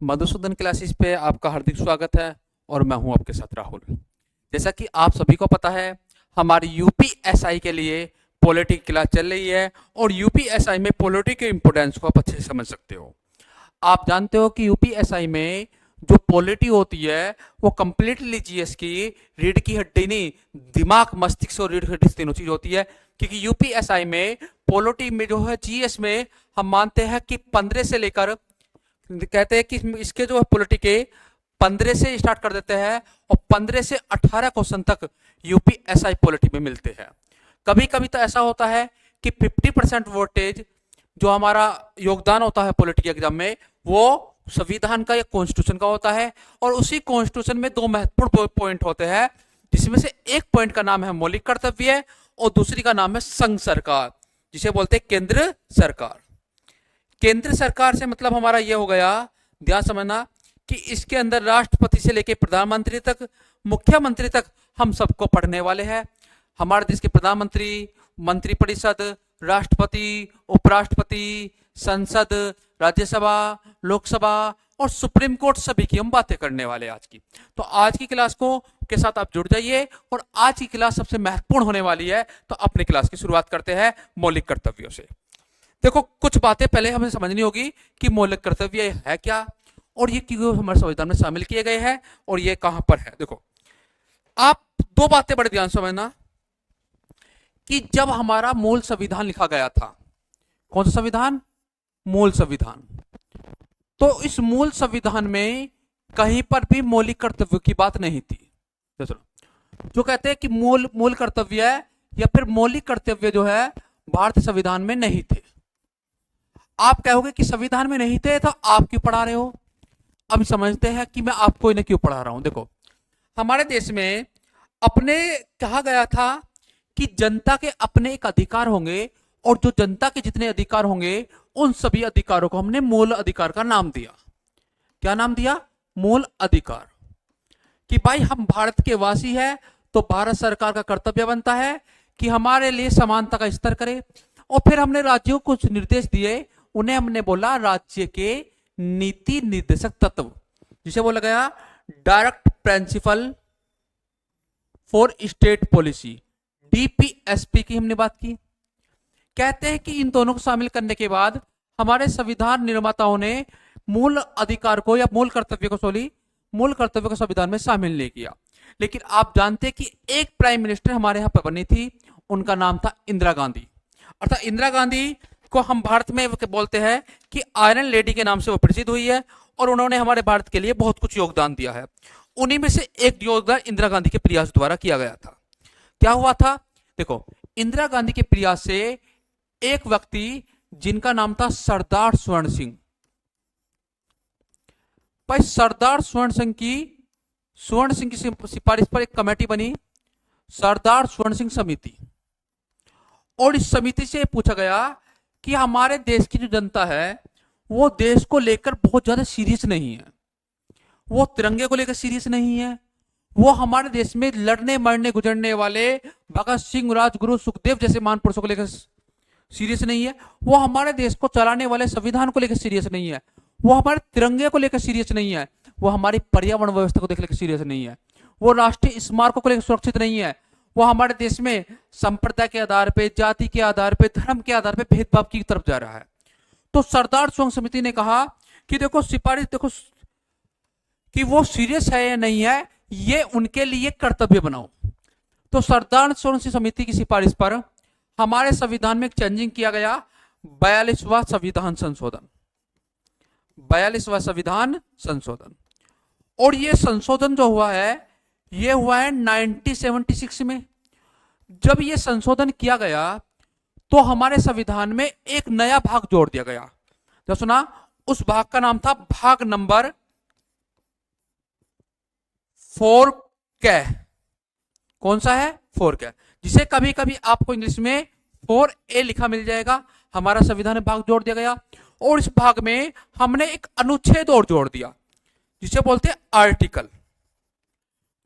Madhusudan classes पे आपका हार्दिक स्वागत है और मैं हूं आपके साथ राहुल। जैसा कि आप सभी को पता है, हमारी यूपीएसआई के लिए पॉलिटी की क्लास चल रही है और यूपीएसआई में पॉलिटी के इंपोर्टेंस को आप अच्छे से समझ सकते हो। आप जानते हो कि यूपीएसआई में जो पॉलिटी होती है वो कंप्लीटली जीएस की रीढ़ की हड्डी नहीं, दिमाग, मस्तिष्क और रीढ़ की हड्डी तीनों चीज होती है। क्योंकि यूपीएसआई में पॉलिटी में जो है जीएस में हम मानते हैं कि 15 से लेकर, कहते हैं कि इसके जो है पॉलिटी के 15 से स्टार्ट कर देते हैं और 15 से 18 क्वेश्चन तक यूपीएसआई पॉलिटी में मिलते हैं। कभी कभी तो ऐसा होता है कि 50% वोटेज जो हमारा योगदान होता है पॉलिटी एग्जाम में वो संविधान का या कॉन्स्टिट्यूशन का होता है, और उसी कॉन्स्टिट्यूशन में दो महत्वपूर्ण पॉइंट होते हैं, जिसमें से एक पॉइंट का नाम है मौलिक कर्तव्य और दूसरी का नाम है संघ सरकार, जिसे बोलते हैं केंद्र सरकार। केंद्र सरकार से मतलब हमारा यह हो गया, ध्यान समझना, कि इसके अंदर राष्ट्रपति से लेकर प्रधानमंत्री तक, मुख्यमंत्री तक हम सबको पढ़ने वाले हैं। हमारे देश के प्रधानमंत्री, मंत्रिपरिषद, राष्ट्रपति, उपराष्ट्रपति, संसद, राज्यसभा, लोकसभा और सुप्रीम कोर्ट, सभी की हम बातें करने वाले हैं आज की। तो आज की क्लास को के साथ आप जुड़ जाइए और आज की क्लास सबसे महत्वपूर्ण होने वाली है। तो अपनी क्लास की शुरुआत करते हैं मौलिक कर्तव्यों से। देखो, कुछ बातें पहले हमें समझनी होगी कि मौलिक कर्तव्य है क्या और ये क्यों हमारे संविधान में शामिल किए गए हैं और ये कहां पर है। देखो, आप दो बातें बड़े ध्यान से समझना कि जब हमारा मूल संविधान लिखा गया था, कौन सा संविधान? मूल संविधान। तो इस मूल संविधान में कहीं पर भी मौलिक कर्तव्य की बात नहीं थी। जो कहते हैं कि मूल कर्तव्य या फिर मौलिक कर्तव्य जो है भारतीय संविधान में नहीं थे। आप कहोगे कि संविधान में नहीं थे तो आप क्यों पढ़ा रहे हो? अब समझते हैं कि मैं आपको इन्हें क्यों पढ़ा रहा हूं। देखो, हमारे देश में अपने कहा गया था कि जनता के अपने एक अधिकार होंगे और जो जनता के जितने अधिकार होंगे उन सभी अधिकारों को हमने मूल अधिकार का नाम दिया। क्या नाम दिया? मूल अधिकार। कि भाई हम भारत के वासी हैं तो भारत सरकार का कर्तव्य बनता है कि हमारे लिए समानता का स्तर करे। और फिर हमने राज्यों को कुछ निर्देश दिए, उन्हें हमने बोला राज्य के नीति निर्देशक तत्व, जिसे बोला गया direct principle for state policy, DPSP की हमने बात की। कहते हैं कि इन दोनों को शामिल करने के बाद हमारे संविधान निर्माताओं ने मूल अधिकार को या मूल कर्तव्य को संविधान में शामिल नहीं किया। लेकिन आप जानते हैं कि एक प्राइम मिनिस्टर हमारे यहां पर बनी थी, उनका नाम था इंदिरा गांधी। अर्थात इंदिरा गांधी को हम भारत में बोलते हैं कि आयरन लेडी के नाम से वो प्रसिद्ध हुई है और उन्होंने हमारे भारत के लिए बहुत कुछ योगदान दिया है। उन्हीं में से एक योगदान इंदिरा गांधी के प्रयास द्वारा किया गया था। क्या हुआ था? देखो, इंदिरा गांधी के प्रयास से एक व्यक्ति जिनका नाम था सरदार स्वर्ण सिंह, भाई सरदार स्वर्ण सिंह की सिफारिश पर एक कमेटी बनी, सरदार स्वर्ण सिंह समिति। और इस समिति से पूछा गया कि हमारे देश की जो जनता है वो देश को लेकर बहुत ज्यादा सीरियस नहीं है, वो तिरंगे को लेकर सीरियस नहीं है, वो हमारे देश में लड़ने मरने गुजरने वाले भगत सिंह, राजगुरु, सुखदेव जैसे महान पुरुषों को लेकर सीरियस नहीं है, वो हमारे देश को चलाने वाले संविधान को लेकर सीरियस नहीं है, वो हमारे तिरंगे को लेकर सीरियस नहीं है, वो हमारी पर्यावरण व्यवस्था को लेकर सीरियस नहीं है, वो राष्ट्रीय स्मारकों को लेकर सुरक्षित नहीं है, वो हमारे देश में संप्रदाय के आधार पे, जाति के आधार पे, धर्म के आधार पे भेदभाव की तरफ जा रहा है। तो सरदार स्वर्ण समिति ने कहा कि देखो सिफारिश, देखो कि वो सीरियस है या नहीं है, ये उनके लिए कर्तव्य बनाओ। तो सरदार स्वर्ण समिति की सिफारिश पर हमारे संविधान में चेंजिंग किया गया, 42वां संविधान संशोधन, 42वां संविधान संशोधन। और ये संशोधन जो हुआ है ये हुआ है 1976 में। जब ये संशोधन किया गया तो हमारे संविधान में एक नया भाग जोड़ दिया गया। जो सुना, उस भाग का नाम था भाग नंबर 4K। कौन सा है? 4K, जिसे कभी कभी आपको इंग्लिश में 4A लिखा मिल जाएगा। हमारा संविधान में भाग जोड़ दिया गया और इस भाग में हमने एक अनुच्छेद और जोड़ दिया जिसे बोलते हैं आर्टिकल।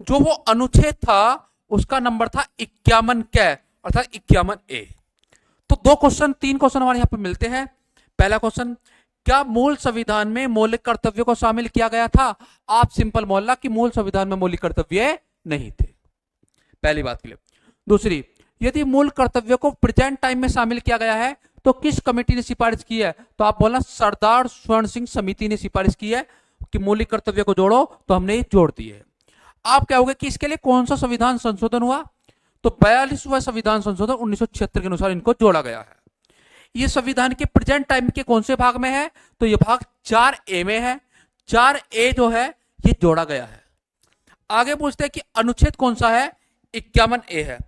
जो वो अनुच्छेद था उसका नंबर था 51K, अर्थात 51A। तो 3 क्वेश्चन हमारे यहां पर मिलते हैं। पहला क्वेश्चन, क्या मूल संविधान में मौलिक कर्तव्यों को शामिल किया गया था? आप सिंपल बोलना कि मूल संविधान में मौलिक कर्तव्य नहीं थे, पहली बात के लिए। दूसरी, यदि मूल कर्तव्यों को प्रेजेंट टाइम में शामिल किया गया है तो किस कमेटी ने सिफारिश की है? तो आप बोलना सरदार स्वर्ण सिंह समिति ने सिफारिश की है कि मौलिक कर्तव्य को जोड़ो, तो हमने ये जोड़ दिए। आप कहोगे कि इसके लिए कौन सा संविधान संशोधन हुआ? तो 42वां संविधान संशोधन 1976 के अनुसार इनको जोड़ा गया है। ये संविधान के प्रेजेंट टाइम के कौन से भाग में है? तो ये भाग 4A में है। 4A जो है ये जोड़ा गया है। आगे पूछते हैं कि अनुच्छेद कौन सा है? 51A है।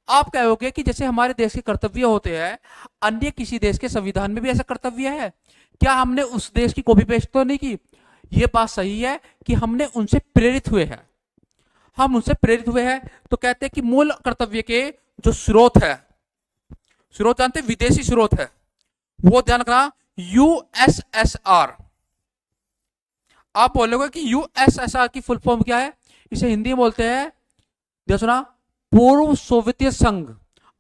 आप कहोगे कि जैसे हमारे देश के कर्तव्य होते हैं, अन्य किसी देश के संविधान में भी ऐसा कर्तव्य है क्या? हमने उस देश की कॉपी पेस्ट तो नहीं की। ये बात सही है कि हमने उनसे प्रेरित हुए हैं, हम उनसे प्रेरित हुए हैं। तो कहते हैं कि मूल कर्तव्य के जो स्रोत है, स्रोत जानते हैं, विदेशी स्रोत है, वो ध्यान रखना यूएसएसआर। आप बोलोगे कि यूएसएसआर की फुल फॉर्म क्या है? इसे हिंदी में बोलते हैं, देखो सुना, पूर्व सोवियत संघ,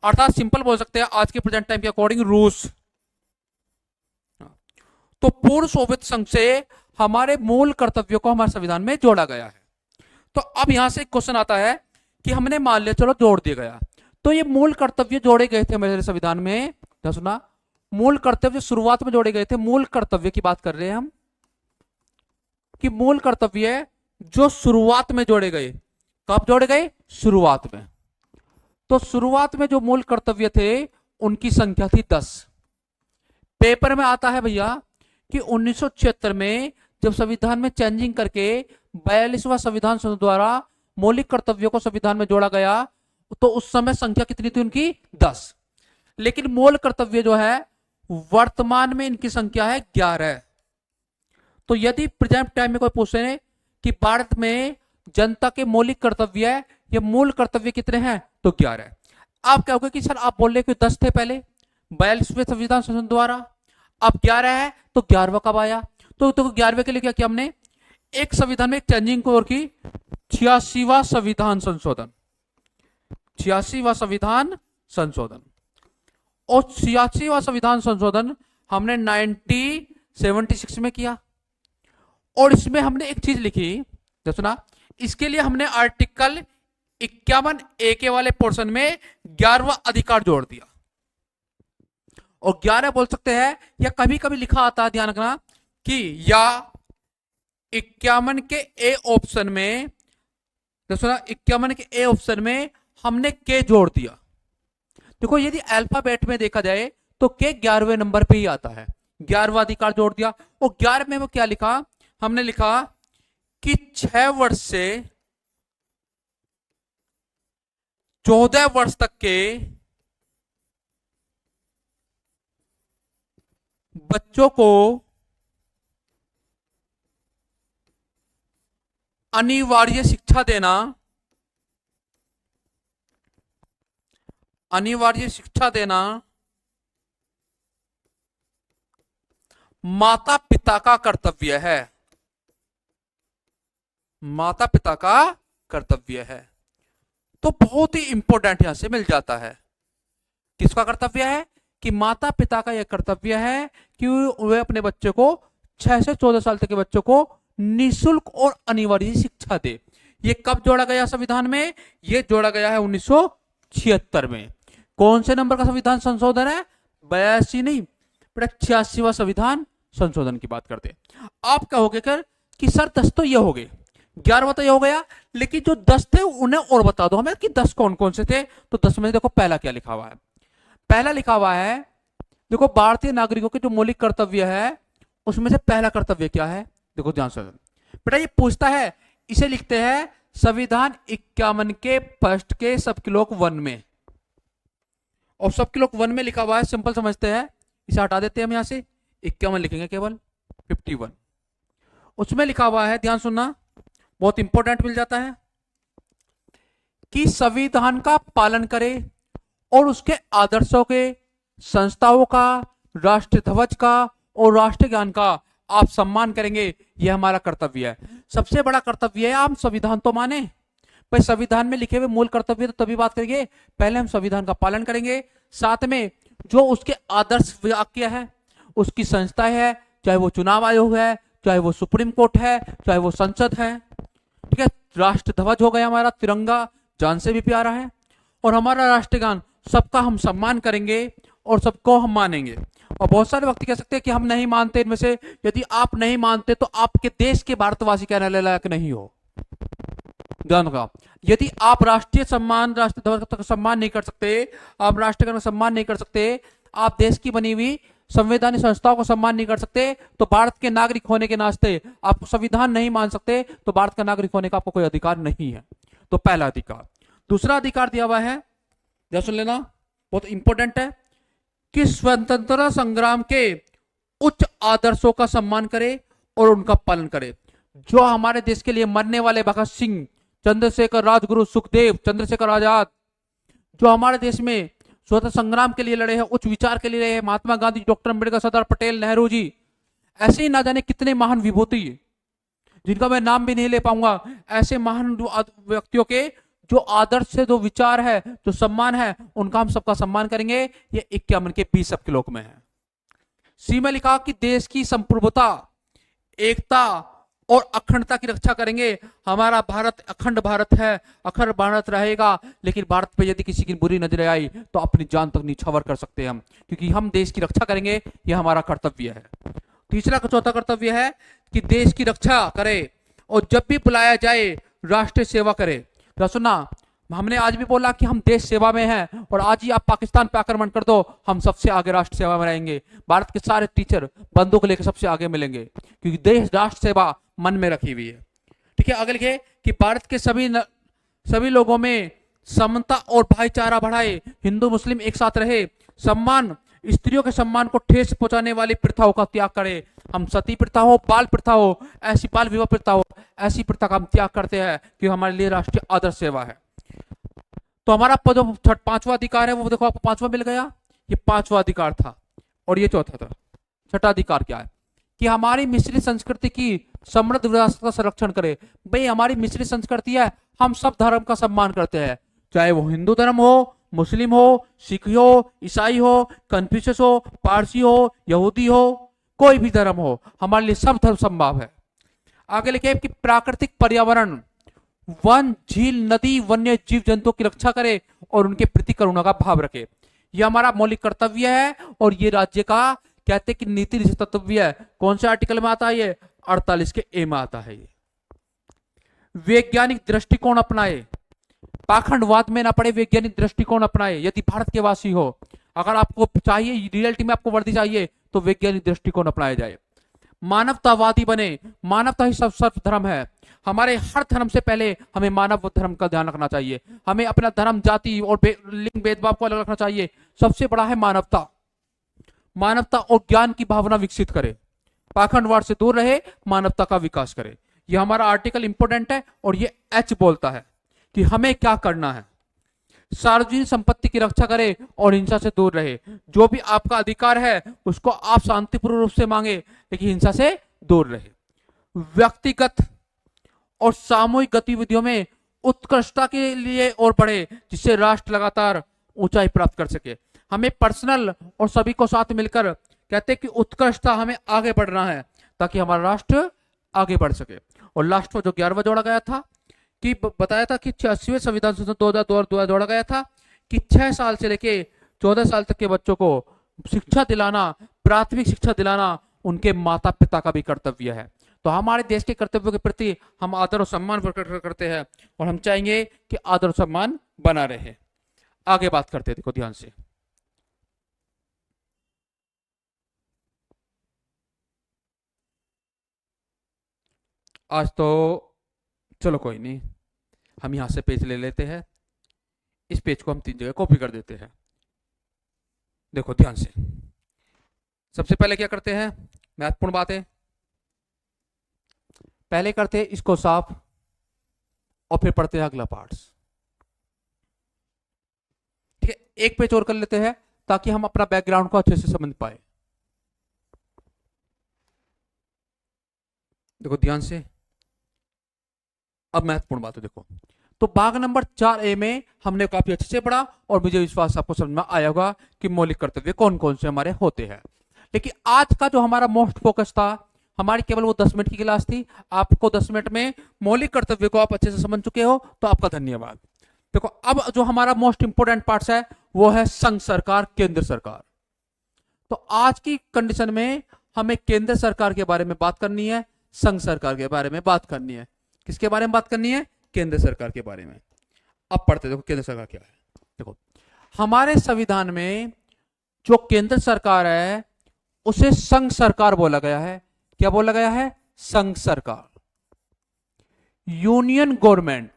अर्थात सिंपल बोल सकते हैं आज के प्रेजेंट टाइम के अकॉर्डिंग रूस। तो पूर्व सोवियत संघ से हमारे मूल कर्तव्यों को हमारे संविधान में जोड़ा गया है। तो अब यहां से एक क्वेश्चन आता है कि हमने मान लिया चलो जोड़ दिया गया, तो ये मूल कर्तव्य जोड़े गए थे हमारे संविधान में, सुना, मूल कर्तव्य शुरुआत में जोड़े गए थे। मूल कर्तव्य की बात कर रहे हैं हम कि मूल कर्तव्य जो शुरुआत में जोड़े गए। कब जोड़े गए? शुरुआत में। तो शुरुआत में जो मूल कर्तव्य थे उनकी संख्या थी 10। पेपर में आता है भैया कि 1976 में जब संविधान में चेंजिंग करके 42वां संविधान संशोधन द्वारा मौलिक कर्तव्यों को संविधान में जोड़ा गया, तो उस समय संख्या कितनी थी उनकी? 10। लेकिन मूल कर्तव्य जो है वर्तमान में इनकी संख्या है 11। तो यदि प्रेजेंट टाइम में कोई पूछे कि भारत में जनता के मौलिक कर्तव्य है, ये मूल कर्तव्य कितने हैं? तो 11। आप क्या होगा कि सर आप बोल रहे कि 10 थे पहले 42वें संविधान संशोधन द्वारा, अब 11 है, तो 11वां कब आया? तो 11वें के लिए क्या किया हमने? एक संविधान में एक चेंजिंग को और की, 86वां संविधान संशोधन, 86वां संविधान संशोधन। और 86वां संविधान संशोधन हमने 1976 में किया। और इसमें हमने एक चीज लिखी, सुना, इसके लिए हमने आर्टिकल 51A के वाले पोर्शन में 11वां अधिकार जोड़ दिया। और 11 बोल सकते हैं, या कभी कभी लिखा आता है, ध्यान रखना, कि या 51 के ए ऑप्शन में, सुना, 51 के ए ऑप्शन में हमने के जोड़ दिया। देखो यदि अल्फाबेट में देखा जाए तो के 11वें नंबर पे ही आता है, 11वां अधिकार जोड़ दिया। और 11 में वो क्या लिखा? हमने लिखा कि 6 वर्ष से 14 वर्ष तक के बच्चों को अनिवार्य शिक्षा देना, अनिवार्य शिक्षा देना माता पिता का कर्तव्य है, माता पिता का कर्तव्य है। तो बहुत ही इंपॉर्टेंट यहां से मिल जाता है, किसका कर्तव्य है? कि माता पिता का यह कर्तव्य है कि वे अपने बच्चे को 6 से 14 साल तक के बच्चों को निःशुल्क और अनिवार्य शिक्षा दे। ये कब जोड़ा गया संविधान में? ये जोड़ा गया है 1976 में। कौन से नंबर का संविधान संशोधन है? 82 नहीं, 86वां संविधान संशोधन की बात करते हैं। आप कहोगे कर कि सर 10 तो ये हो गए, 11वां तो ये हो गया, लेकिन जो 10 थे उन्हें और बता दो हमें कि 10 कौन कौन से थे। तो 10 में देखो पहला क्या लिखा हुआ है? पहला लिखा हुआ है, देखो भारतीय नागरिकों के जो मौलिक कर्तव्य है उसमें से पहला कर्तव्य क्या है? देखो ध्यान से बेटा, ये पूछता है, इसे लिखते हैं संविधान 51 के फर्स्ट के सबक्लोक 1 में। और सबक्लोक 1 में लिखा हुआ है, सिंपल समझते हैं, इसे हटा देते हैं हम यहां से, 51 लिखेंगे केवल, 51 उसमें लिखा हुआ है, ध्यान सुनना, बहुत इंपॉर्टेंट मिल जाता है, कि संविधान का पालन करे और उसके आदर्शों के, संस्थाओं का, राष्ट्र ध्वज का और राष्ट्रीय ज्ञान का आप सम्मान करेंगे। यह हमारा कर्तव्य है, सबसे बड़ा कर्तव्य है। आप संविधान तो माने भाई, संविधान में लिखे हुए मूल कर्तव्य तो तभी बात करेंगे, पहले हम संविधान का पालन करेंगे, साथ में जो उसके आदर्श वाक्य है, उसकी संस्था है, चाहे वो चुनाव आयोग है, चाहे वो सुप्रीम कोर्ट है, चाहे वो संसद है। ठीक है, राष्ट्र ध्वज हो गया हमारा तिरंगा, जान से भी प्यारा है। और हमारा राष्ट्रगान, सबका हम सम्मान करेंगे और सबको हम मानेंगे। और बहुत सारे व्यक्ति कह सकते हैं कि हम नहीं मानते इनमें से। यदि आप नहीं मानते तो आपके देश के भारतवासी कहने लायक नहीं हो। ध्यान रखा, यदि आप राष्ट्रीय सम्मान, राष्ट्र ध्वज का सम्मान नहीं कर सकते, आप राष्ट्रगान का सम्मान नहीं कर सकते, आप देश की बनी हुई संवैधानिक संस्थाओं को सम्मान नहीं कर सकते, तो भारत के नागरिक होने के नाते आप संविधान नहीं मान सकते, तो भारत का नागरिक होने का आपको कोई अधिकार नहीं है। तो पहला अधिकार। दूसरा अधिकार दिया हुआ है, ध्यान सुन लेना, बहुत इंपॉर्टेंट है, कि स्वतंत्रता संग्राम के उच्च आदर्शों का सम्मान करे और उनका पालन करे। जो हमारे देश के लिए मरने वाले भगत सिंह, चंद्रशेखर, राजगुरु, सुखदेव, चंद्रशेखर आजाद, जो हमारे देश में स्वतंत्रता संग्राम के लिए लड़े हैं, उच्च विचार के लिए लड़े हैं, महात्मा गांधी, डॉक्टर अम्बेडकर, सरदार पटेल, नेहरू जी, ऐसे ही ना जाने कितने महान विभूति जिनका मैं नाम भी नहीं ले पाऊंगा, ऐसे महान व्यक्तियों के जो आदर्श से जो विचार है, जो सम्मान है, उनका हम सबका सम्मान करेंगे। ये 51 के 20 के लोक में है। सी में लिखा कि देश की संप्रभुता, एकता और अखंडता की रक्षा करेंगे। हमारा भारत अखंड भारत है, अखंड भारत रहेगा। लेकिन भारत पे यदि किसी की बुरी नजर आई तो अपनी जान तक निछावर कर सकते हैं हम, क्योंकि हम देश की रक्षा करेंगे, यह हमारा कर्तव्य है। तीसरा का चौथा कर्तव्य है कि देश की रक्षा करे और जब भी बुलाया जाए राष्ट्रीय सेवा करे। तो सुना, हमने आज भी बोला कि हम देश सेवा में हैं, और आज ही आप पाकिस्तान पे आक्रमण कर दो, हम सबसे आगे राष्ट्र सेवा में रहेंगे। भारत के सारे टीचर बंदूक लेकर सबसे आगे मिलेंगे, क्योंकि देश राष्ट्र सेवा मन में रखी हुई है। ठीक है, आगे लिखे कि भारत के सभी लोगों में समता और भाईचारा बढ़ाए, हिंदू मुस्लिम एक साथ रहे, सम्मान, स्त्रियों के सम्मान को ठेस पहुंचाने वाली प्रथाओं का त्याग करे। हम सती प्रथा हो, बाल प्रथा हो, ऐसी बाल विवाह प्रथा हो, ऐसी प्रथा का हम त्याग करते हैं, कि हमारे लिए राष्ट्रीय आदर्श सेवा है। तो हमारा जो पांचवा अधिकार है, वो देखो आपको पांचवा मिल गया, ये पांचवा अधिकार था, और ये चौथा था। छठा अधिकार क्या है? कि हमारी मिश्रित संस्कृति की समृद्ध विरासत का संरक्षण करे। भाई हमारी मिश्रित संस्कृति है, हम सब धर्म का सम्मान करते हैं, चाहे वो हिंदू धर्म हो, मुस्लिम हो, सिख हो, ईसाई हो, कन्फ्यूशियस हो, पारसी हो, यहूदी हो, कोई भी धर्म हो, हमारे लिए सब धर्म संभव है। आगे लिखे कि प्राकृतिक पर्यावरण, वन, झील, नदी, वन्य जीव जंतुओं की रक्षा करे और उनके प्रति करुणा का भाव रखे। यह हमारा मौलिक कर्तव्य है, और ये राज्य का कहते कि नीति निश्चित कर्तव्य है। कौन से आर्टिकल में आता है ये? 48 के ए में आता है। ये वैज्ञानिक दृष्टिकोण अपनाए, पाखंडवाद में ना पड़े, वैज्ञानिक दृष्टिकोण अपनाए। यदि भारत के वासी हो, अगर आपको चाहिए रियलिटी में आपको वर्दी चाहिए, तो वैज्ञानिक दृष्टिकोण अपनाया जाए। मानवतावादी बने, मानवता ही सब सर्व धर्म है। हमारे हर धर्म से पहले हमें मानव धर्म का ध्यान रखना चाहिए। हमें अपना धर्म, जाति और लिंग भेदभाव को अलग रखना चाहिए। सबसे बड़ा है मानवता। मानवता और ज्ञान की भावना विकसित करे, पाखंडवाद से दूर रहे, मानवता का विकास करे। यह हमारा आर्टिकल इंपोर्टेंट है, और ये एच बोलता है कि हमें क्या करना है। सार्वजनिक संपत्ति की रक्षा करे और हिंसा से दूर रहे। जो भी आपका अधिकार है उसको आप शांतिपूर्ण रूप से मांगे, लेकिन हिंसा से दूर रहे। व्यक्तिगत और सामूहिक गतिविधियों में उत्कृष्टता के लिए और बढ़े, जिससे राष्ट्र लगातार ऊंचाई प्राप्त कर सके। हमें पर्सनल और सभी को साथ मिलकर कहते हैं कि उत्कृष्टता, हमें आगे बढ़ना है, ताकि हमारा राष्ट्र आगे बढ़ सके। और लास्ट में जो 11वां जोड़ा गया था, कि बताया था कि 86वें संविधान संशोधन 2002 जोड़ा गया था कि 6 साल से लेके 14 साल तक के बच्चों को शिक्षा दिलाना, प्राथमिक शिक्षा दिलाना उनके माता पिता का भी कर्तव्य है। तो हमारे देश के कर्तव्यों के प्रति हम आदर और सम्मान प्रकट करते हैं, और हम चाहेंगे कि आदर और सम्मान बना रहे। आगे बात करते हैं, देखो ध्यान से। आज तो चलो कोई नहीं, हम यहां से पेज ले लेते हैं। इस पेज को हम 3 जगह कॉपी कर देते हैं। देखो ध्यान से, सबसे पहले क्या करते हैं, महत्वपूर्ण बात है। पहले करते हैं इसको साफ, और फिर पढ़ते हैं अगला पार्ट्स। ठीक है, एक पेज और कर लेते हैं ताकि हम अपना बैकग्राउंड को अच्छे से समझ पाए। देखो ध्यान से, अब महत्वपूर्ण बात है। देखो, तो भाग नंबर 4A में हमने काफी अच्छे से पढ़ा, और मुझे विश्वास आपको समझ में आया होगा कि मौलिक कर्तव्य कौन कौन से हमारे होते हैं। लेकिन आज का जो हमारा मोस्ट फोकस था, हमारी केवल वो 10 मिनट की क्लास थी। आपको 10 मिनट में मौलिक कर्तव्य को आप अच्छे से समझ चुके हो, तो आपका धन्यवाद। देखो, अब जो हमारा मोस्ट इंपोर्टेंट पार्ट है वो है संघ सरकार, केंद्र सरकार। तो आज की कंडीशन में हमें केंद्र सरकार के बारे में बात करनी है, संघ सरकार के बारे में बात करनी है। किसके बारे में बात करनी है? केंद्र सरकार के बारे में। अब पढ़ते देखो केंद्र सरकार क्या है। देखो, हमारे संविधान में जो केंद्र सरकार है उसे संघ सरकार बोला गया है। क्या बोला गया है? संघ सरकार, यूनियन गवर्नमेंट।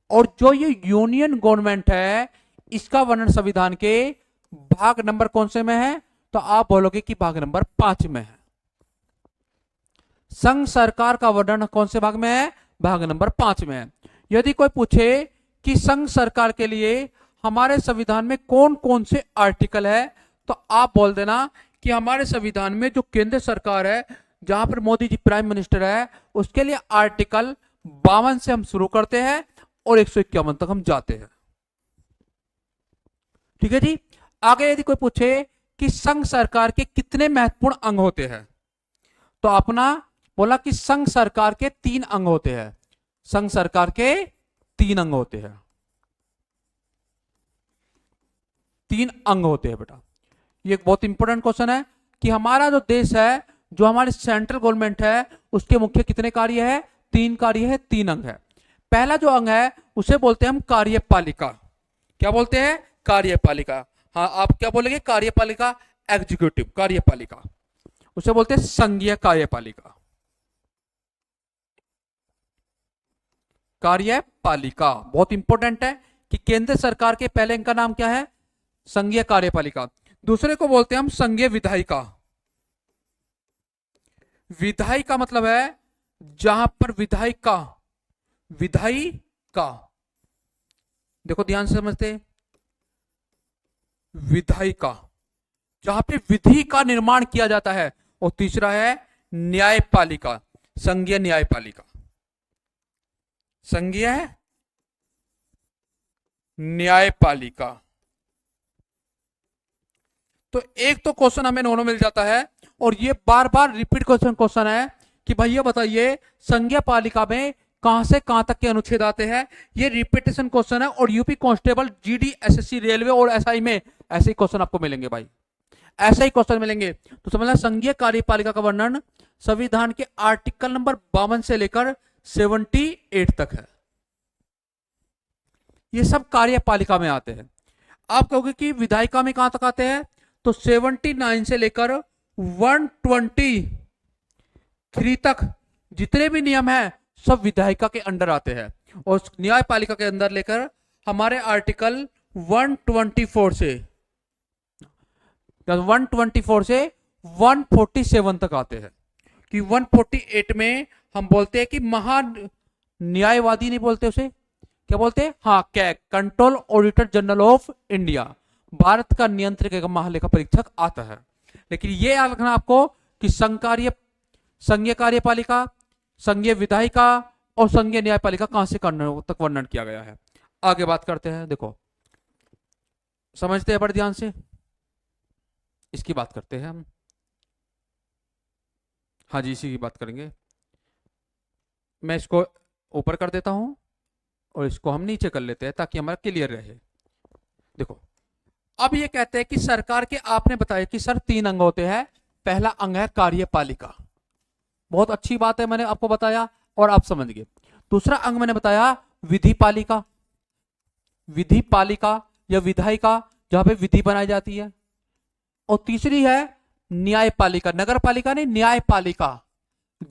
और जो ये यूनियन गवर्नमेंट है, इसका वर्णन संविधान के भाग नंबर कौन से में है? तो आप बोलोगे कि भाग नंबर 5 में है। संघ सरकार का वर्णन कौन से भाग में है? भाग नंबर 5 में है। यदि कोई पूछे कि संघ सरकार के लिए हमारे संविधान में कौन कौन से आर्टिकल है, तो आप बोल देना कि हमारे संविधान में जो केंद्र सरकार है, जहां पर मोदी जी प्राइम मिनिस्टर है, उसके लिए आर्टिकल 52 से हम शुरू करते हैं और 151 तक हम जाते हैं। ठीक है जी। आगे यदि कोई पूछे कि संघ सरकार के कितने महत्वपूर्ण अंग होते हैं, तो अपना बोला कि संघ सरकार के 3 अंग होते हैं। संघ सरकार के 3 अंग होते हैं। 3 अंग होते हैं बेटा। ये एक बहुत इंपॉर्टेंट क्वेश्चन है कि हमारा जो देश है, जो हमारी सेंट्रल गवर्नमेंट है, उसके मुख्य कितने कार्य है? 3 कार्य है, 3 अंग है। पहला जो अंग है उसे बोलते हैं हम कार्यपालिका। क्या बोलते हैं? कार्यपालिका। हाँ, आप क्या बोलेंगे? कार्यपालिका, एग्जीक्यूटिव कार्यपालिका। उसे बोलते हैं संघीय कार्यपालिका। कार्यपालिका बहुत इंपॉर्टेंट है कि केंद्र सरकार के पहले अंग का नाम क्या है? संघीय कार्यपालिका। दूसरे को बोलते हैं हम संघीय विधायिका। विधायिका मतलब है जहां पर विधायिका, विधायिका, देखो ध्यान से समझते, विधायिका जहां पे विधि का निर्माण किया जाता है। और तीसरा है न्यायपालिका, संघीय न्यायपालिका, संघीय न्यायपालिका। तो एक तो क्वेश्चन हमें दोनों मिल जाता है, और ये बार बार रिपीट क्वेश्चन है कि भैया बताइए संघीय पालिका में कहां से कहां तक के अनुच्छेद आते हैं। ये रिपीटेशन क्वेश्चन है, और UP constable, GD, SSC, railway और एसआई में ऐसे ही क्वेश्चन आपको मिलेंगे भाई, ऐसे ही क्वेश्चन मिलेंगे। तो समझना, संघीय कार्यपालिका का वर्णन संविधान के आर्टिकल नंबर 52 से लेकर 78 तक है। ये सब कार्यपालिका में आते हैं। आप कहोगे कि विधायिका में कहां तक आते हैं? तो 79 से लेकर 123 तक जितने भी नियम हैं सब विधायिका के अंडर आते हैं। और न्यायपालिका के अंदर लेकर हमारे आर्टिकल 124 से 147 तक आते हैं। कि 148 में हम बोलते हैं कि महान न्यायवादी, नहीं बोलते उसे, क्या बोलते हैं? हाँ, CAG, control auditor general of India, Bharat का नियंत्रक महालेखा परीक्षक आता है। लेकिन ये याद रखना आपको कि संघीय कार्यपालिका, संघीय विधायिका और संघीय न्यायपालिका कहां से तक वर्णन किया गया है। आगे बात करते हैं। देखो, समझते हैं बड़े ध्यान से, इसकी बात करते हैं हम। हाँ जी, इसी की बात करेंगे। मैं इसको ऊपर कर देता हूं और इसको हम नीचे कर लेते हैं ताकि हमारा क्लियर रहे। देखो, अब ये कहते हैं कि सरकार के, आपने बताया कि सर 3 अंग होते हैं। पहला अंग है कार्यपालिका, बहुत अच्छी बात है, मैंने आपको बताया और आप समझ गए। दूसरा अंग मैंने बताया विधिपालिका, विधिपालिका या विधायिका, जहां पे विधि बनाई जाती है। और तीसरी है न्यायपालिका, नगरपालिका नहीं, न्यायपालिका,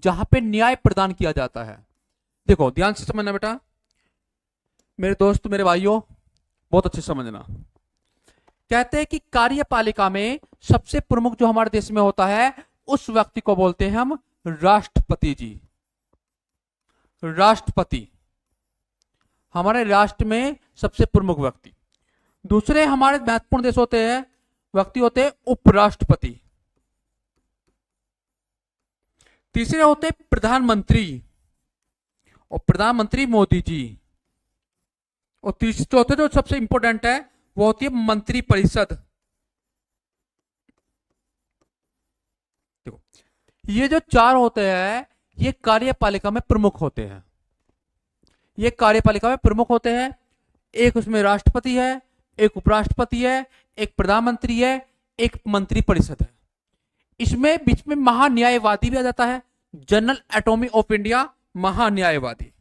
जहां पे न्याय प्रदान किया जाता है। देखो ध्यान से समझना बेटा, मेरे दोस्त, मेरे भाइयों, बहुत अच्छे समझना। कहते हैं कि कार्यपालिका में सबसे प्रमुख जो हमारे देश में होता है, उस व्यक्ति को बोलते हैं हम राष्ट्रपति जी। राष्ट्रपति हमारे राष्ट्र में सबसे प्रमुख व्यक्ति। दूसरे हमारे महत्वपूर्ण देश होते हैं, व्यक्ति होते हैं उपराष्ट्रपति। तीसरे होते हैं प्रधानमंत्री, और प्रधानमंत्री मोदी जी। और चौथे जो सबसे इंपॉर्टेंट है वो होती है मंत्रिपरिषद। ये जो चार होते हैं ये कार्यपालिका में प्रमुख होते हैं, ये कार्यपालिका में प्रमुख होते हैं। एक उसमें राष्ट्रपति है, एक उपराष्ट्रपति है, एक प्रधानमंत्री है, एक मंत्री परिषद है। इसमें बीच में महान्यायवादी भी आ जाता है, जनरल एटॉर्नी ऑफ इंडिया, महान्यायवादी।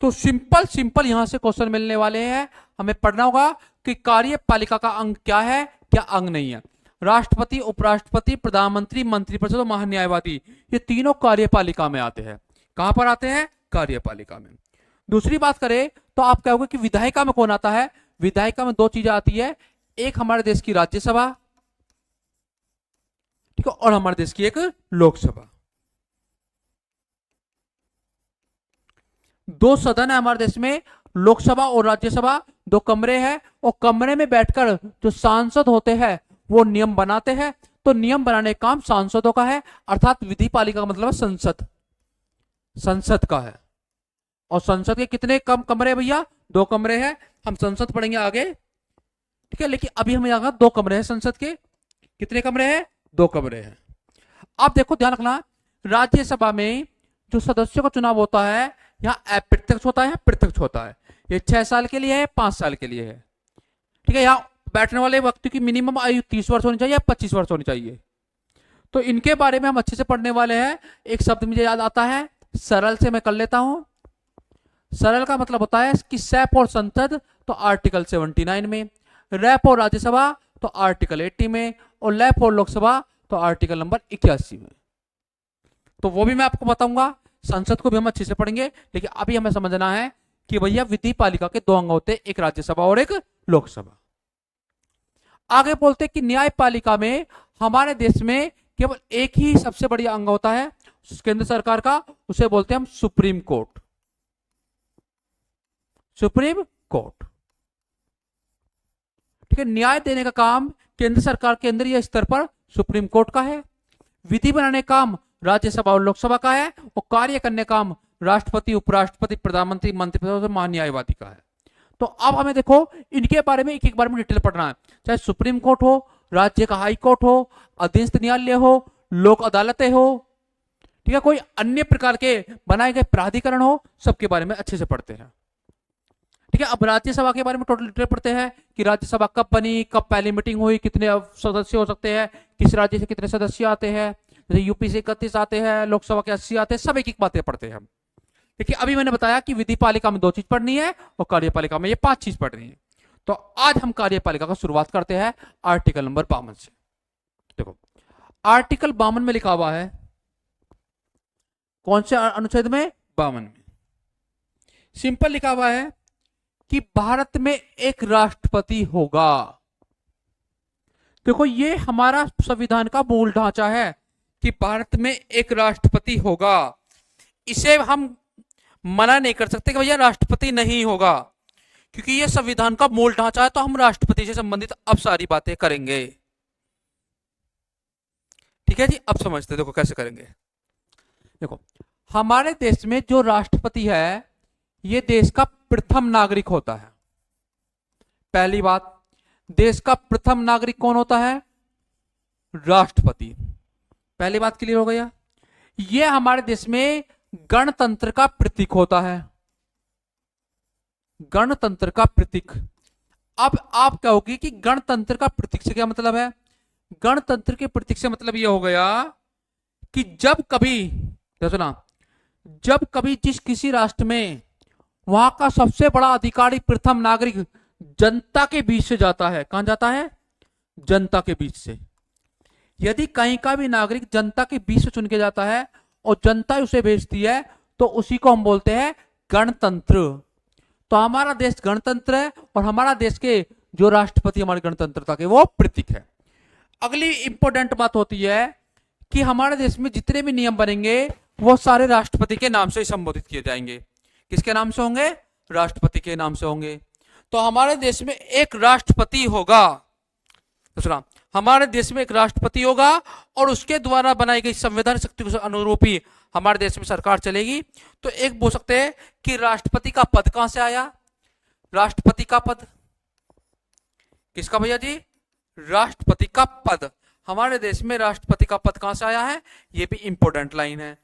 तो सिंपल सिंपल यहां से क्वेश्चन मिलने वाले हैं। हमें पढ़ना होगा कि कार्यपालिका का अंग क्या है, क्या अंग नहीं है। राष्ट्रपति, उपराष्ट्रपति, प्रधानमंत्री, मंत्रिपरिषद और महान्यायवादी, ये तीनों कार्यपालिका में आते हैं। कहां पर आते हैं? कार्यपालिका में। दूसरी बात करें तो आप कहोगे कि विधायिका में कौन आता है? विधायिका में दो चीजें आती है, एक हमारे देश की राज्यसभा, ठीक है, और हमारे देश की एक लोकसभा। दो सदन है हमारे देश में, लोकसभा और राज्यसभा, दो कमरे हैं, और कमरे में बैठकर जो सांसद होते हैं वो नियम बनाते हैं। तो नियम बनाने का काम सांसदों का है, अर्थात विधि पालिका का मतलब संसद, संसद का है। और संसद के कितने कम कमरे भैया? दो कमरे हैं। हम संसद पढ़ेंगे आगे, ठीक है, लेकिन अभी हमें यहाँ दो कमरे हैं संसद के। कितने कमरे हैं? दो कमरे हैं। आप देखो, ध्यान रखना, राज्यसभा में जो सदस्यों का चुनाव होता है यहाँ अप्रत्यक्ष होता है, प्रत्यक्ष होता है। ये 6 साल के लिए है, 5 साल के लिए है, ठीक है। यहाँ बैठने वाले व्यक्ति की मिनिमम आयु 30 वर्ष होनी चाहिए या 25 वर्ष होनी चाहिए। तो इनके बारे में हम अच्छे से पढ़ने वाले हैं। एक शब्द मुझे याद आता है, सरल से मैं कर लेता हूं। सरल का मतलब होता है कि सैप और संसद तो आर्टिकल 79 में, रैप और राज्यसभा तो आर्टिकल 80 में, और लैप और लोकसभा तो आर्टिकल नंबर 81 में। तो वो भी मैं आपको बताऊंगा, संसद को भी हम अच्छे से पढ़ेंगे। लेकिन अभी हमें समझना है कि भैया विधि पालिका के दो अंग होते हैं, एक राज्यसभा और एक लोकसभा। आगे बोलते हैं कि न्यायपालिका में हमारे देश में केवल एक ही सबसे बड़ी अंग होता है केंद्र सरकार का, उसे बोलते हैं हम सुप्रीम कोर्ट। सुप्रीम कोर्ट, ठीक है। न्याय देने का काम केंद्र सरकार के अंदर या स्तर पर सुप्रीम कोर्ट का है। विधि बनाने का काम राज्यसभा और लोकसभा का है, और कार्य करने का काम राष्ट्रपति, उपराष्ट्रपति, प्रधानमंत्री, मंत्रिपरिषद और महान्यायवादी का है। तो अब हमें देखो इनके बारे में एक एक बारे में डिटेल पढ़ना है, चाहे सुप्रीम कोर्ट हो, राज्य का हाई कोर्ट हो, अधीनस्थ न्यायालय हो, लोक अदालतें हो, ठीक है, कोई अन्य प्रकार के बनाए गए प्राधिकरण हो, सबके बारे में अच्छे से पढ़ते हैं, ठीक है। अब राज्यसभा के बारे में टोटल डिटेल पढ़ते हैं कि राज्यसभा कब बनी, कब पहली मीटिंग हुई, कितने सदस्य हो सकते हैं, किस राज्य से कितने सदस्य आते हैं, जैसे यूपी से 31 आते हैं, लोकसभा के 80 आते हैं, सब एक एक बातें पढ़ते हैं हम। देखिए अभी मैंने बताया कि विधि पालिका में 2 चीज पढ़नी है और कार्यपालिका में ये 5 चीज पढ़नी है। तो आज हम कार्यपालिका का शुरुआत करते हैं आर्टिकल नंबर 52 से। देखो आर्टिकल 52 में लिखा हुआ है, कौन से अनुच्छेद में? 52 में। सिंपल लिखा हुआ है कि भारत में एक राष्ट्रपति होगा। देखो ये हमारा संविधान का मूल ढांचा है कि भारत में एक राष्ट्रपति होगा। इसे हम मना नहीं कर सकते कि भैया राष्ट्रपति नहीं होगा, क्योंकि ये संविधान का मूल ढांचा है। तो हम राष्ट्रपति से संबंधित अब सारी बातें करेंगे, ठीक है जी। अब समझते देखो कैसे करेंगे। देखो हमारे देश में जो राष्ट्रपति है ये देश का प्रथम नागरिक होता है। पहली बात, देश का प्रथम नागरिक कौन होता है? राष्ट्रपति। पहली बात क्लियर हो गया। ये हमारे देश में गणतंत्र का प्रतीक होता है, गणतंत्र का प्रतीक। अब आप कहोगे कि गणतंत्र का प्रतीक से क्या मतलब है? गणतंत्र के प्रतीक से मतलब यह हो गया कि जब कभी, सुना, जब कभी जिस किसी राष्ट्र में वहां का सबसे बड़ा अधिकारी प्रथम नागरिक जनता के बीच से जाता है, कहां जाता है? जनता के बीच से। यदि कहीं का भी नागरिक जनता के बीच से चुन के जाता है और जनता उसे भेजती है तो उसी को हम बोलते हैं गणतंत्र। तो हमारा देश गणतंत्र है और हमारा देश के जो राष्ट्रपति हमारी गणतंत्रता के वो प्रतीक है। अगली इंपॉर्टेंट बात होती है कि हमारे देश में जितने भी नियम बनेंगे वो सारे राष्ट्रपति के नाम से ही संबोधित किए जाएंगे। किसके नाम से होंगे? राष्ट्रपति के नाम से होंगे। तो हमारे देश में एक राष्ट्रपति होगा, दूसरा हमारे देश में एक राष्ट्रपति होगा और उसके द्वारा बनाई गई संवैधानिक शक्ति के अनुरूप ही हमारे देश में सरकार चलेगी। तो एक बोल सकते हैं कि राष्ट्रपति का पद कहां से आया? राष्ट्रपति का पद किसका भैया जी? राष्ट्रपति का पद, हमारे देश में राष्ट्रपति का पद कहां से आया है, ये भी इंपॉर्टेंट लाइन है।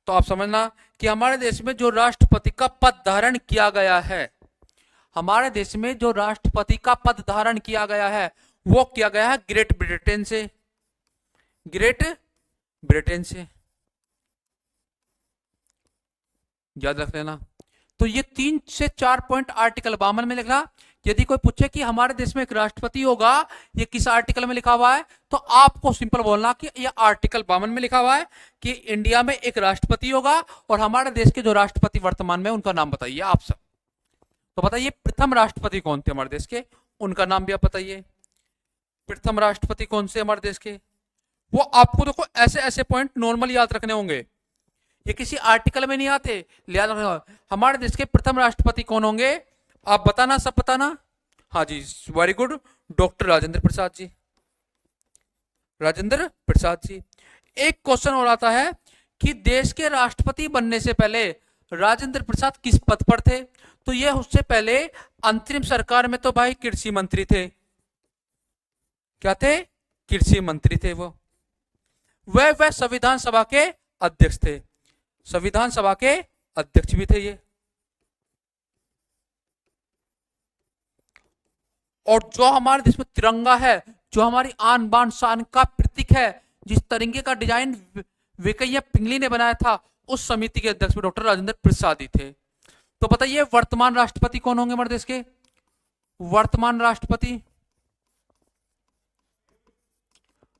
तो आप समझना कि हमारे देश में जो राष्ट्रपति का पद धारण किया गया है, हमारे देश में जो राष्ट्रपति का पद धारण किया गया है वो किया गया है ग्रेट ब्रिटेन से, ग्रेट ब्रिटेन से, याद रख लेना। तो ये 3 से 4 पॉइंट आर्टिकल 52 में लिखा। यदि कोई पूछे कि हमारे देश में एक राष्ट्रपति होगा, ये किस आर्टिकल में लिखा हुआ है, तो आपको सिंपल बोलना कि ये आर्टिकल 52 में लिखा हुआ है कि इंडिया में एक राष्ट्रपति होगा और हमारे देश के जो राष्ट्रपति वर्तमान में उनका नाम बताइए आप सब। तो बताइए प्रथम राष्ट्रपति कौन थे हमारे देश के, उनका नाम भी आप बताइए। प्रथम राष्ट्रपति कौन से हमारे देश के, वो आपको देखो ऐसे ऐसे पॉइंट नॉर्मल याद रखने होंगे, ये किसी आर्टिकल में नहीं आते, याद रखना। हमारे देश के प्रथम राष्ट्रपति कौन होंगे आप बताना, सब बताना। हाँ जी, very good, doctor Rajendra Prasad ji, Rajendra Prasad ji. एक क्वेश्चन और आता है कि देश के राष्ट्रपति बनने से पहले राजेंद्र प्रसाद किस पद पर थे, तो ये उससे पहले अंतरिम सरकार में तो भाई कृषि मंत्री थे। क्या थे, कृषि मंत्री थे वो। वह संविधान सभा के अध्यक्ष थे, संविधान सभा के अध्यक्ष भी थे ये। और जो हमारे देश में तिरंगा है, जो हमारी आन बान शान का प्रतीक है, जिस तिरंगे का डिजाइन वेकैया पिंगली ने बनाया था, उस समिति के अध्यक्ष में डॉक्टर राजेंद्र प्रसाद ही थे। तो बताइए वर्तमान राष्ट्रपति कौन होंगे हमारे देश के, वर्तमान राष्ट्रपति।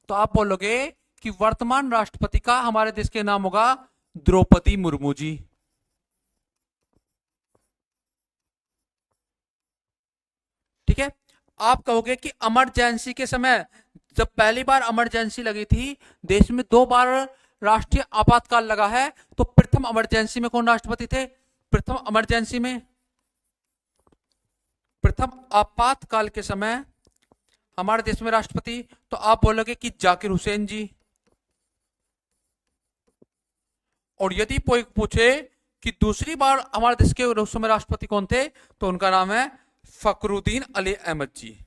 तो आप बोलोगे कि वर्तमान राष्ट्रपति का हमारे देश के नाम होगा द्रौपदी मुर्मू जी। ठीक है। आप कहोगे कि इमरजेंसी के समय, जब पहली बार इमरजेंसी लगी थी, देश में 2 बार राष्ट्रीय आपातकाल लगा है, तो प्रथम इमरजेंसी में कौन राष्ट्रपति थे, प्रथम इमरजेंसी में, प्रथम आपातकाल के समय हमारे देश में राष्ट्रपति, तो आप बोलोगे कि जाकिर हुसैन जी। और यदि कोई पूछे कि दूसरी बार हमारे देश के उस समय राष्ट्रपति कौन थे, तो उनका नाम है फखरुद्दीन अली अहमद जी।